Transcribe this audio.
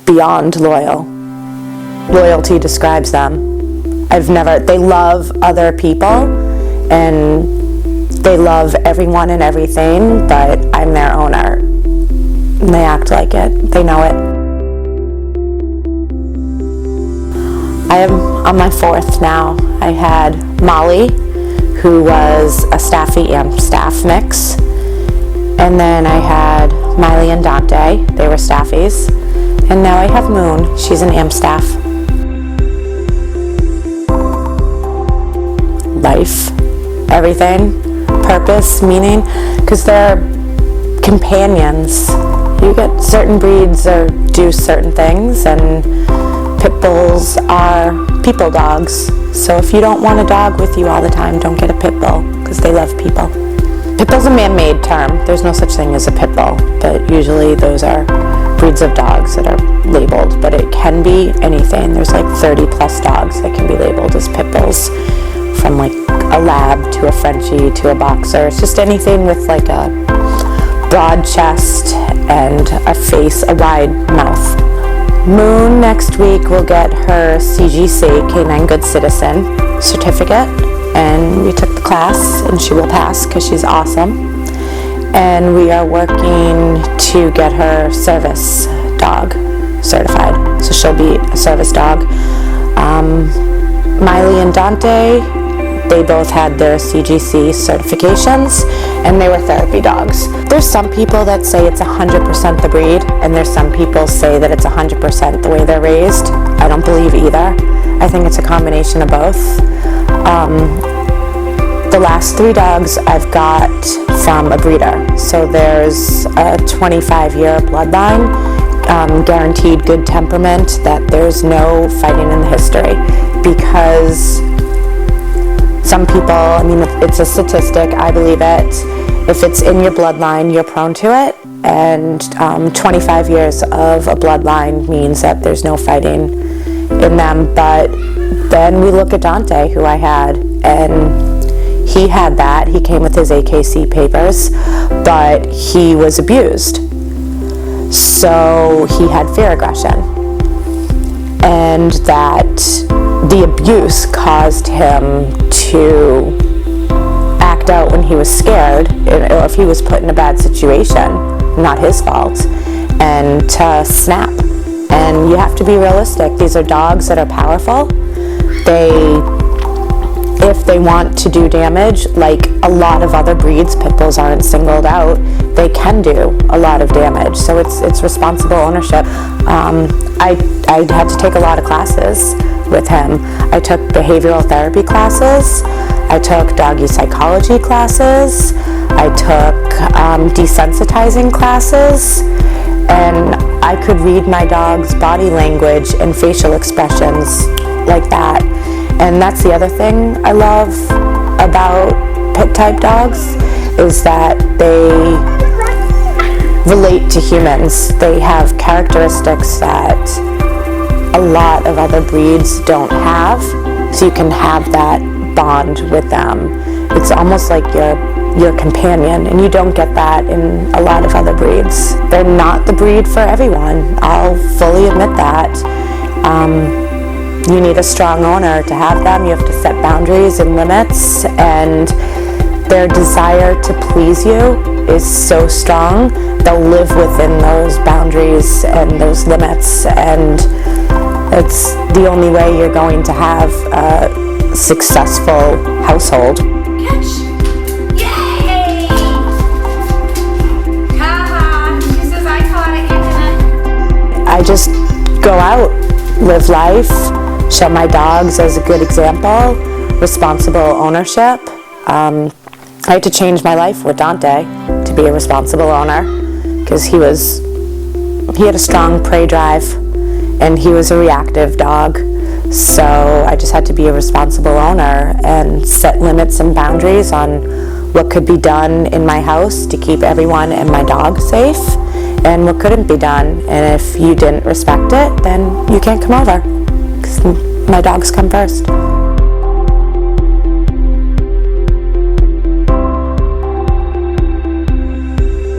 beyond loyal. Loyalty describes them. They love other people and they love everyone and everything, but I'm their owner. And they act like it. They know it. I am on my 4th now. I had Molly, who was a Staffy Amp Staff mix. And then I had Miley and Dante. They were Staffies. And now I have Moon. She's an Amp Staff. Life, everything, purpose, meaning, because they're companions. You get certain breeds or do certain things, and Pitbulls are people dogs. So if you don't want a dog with you all the time, don't get a Pitbull, because they love people. Pitbull's a man-made term. There's no such thing as a Pitbull, but usually those are breeds of dogs that are labeled, but it can be anything. There's like 30 plus dogs that can be labeled as Pitbulls, from like a lab to a Frenchie to a boxer. It's just anything with like a broad chest and a face, a wide mouth. Moon next week will get her CGC, Canine Good Citizen certificate, and we took the class and she will pass because she's awesome. And we are working to get her service dog certified, so she'll be a service dog. Miley and Dante, they both had their CGC certifications, and they were therapy dogs. There's some people that say it's 100% the breed, and there's some people say that it's 100% the way they're raised. I don't believe either. I think it's a combination of both. The last 3 dogs I've got from a breeder. So there's a 25-year bloodline, guaranteed good temperament, that there's no fighting in the history, because some people, I mean, it's a statistic, I believe it. If it's in your bloodline, you're prone to it. And 25 years of a bloodline means that there's no fighting in them. But then we look at Dante, who I had, and he had that. He came with his AKC papers, but he was abused. So he had fear aggression. And that the abuse caused him to act out when he was scared, or if he was put in a bad situation, not his fault, and to snap. And you have to be realistic. These are dogs that are powerful. If they want to do damage, like a lot of other breeds, Pitbulls aren't singled out, they can do a lot of damage. So it's responsible ownership. I had to take a lot of classes with him. I took behavioral therapy classes. I took doggy psychology classes. I took desensitizing classes. And I could read my dog's body language and facial expressions like that. And that's the other thing I love about pit type dogs, is that they relate to humans. They have characteristics that a lot of other breeds don't have, so you can have that bond with them. It's almost like your companion, and you don't get that in a lot of other breeds. They're not the breed for everyone. I'll fully admit that. You need a strong owner to have them. You have to set boundaries and limits, and their desire to please you is so strong. They'll live within those boundaries and those limits, and it's the only way you're going to have a successful household. Catch! Yay! Haha, this is iconic, isn't it? I just go out, live life, show my dogs as a good example, responsible ownership. I had to change my life with Dante to be a responsible owner, because he had a strong prey drive, and he was a reactive dog. So I just had to be a responsible owner and set limits and boundaries on what could be done in my house to keep everyone and my dog safe, and what couldn't be done. And if you didn't respect it, then you can't come over, because my dogs come first.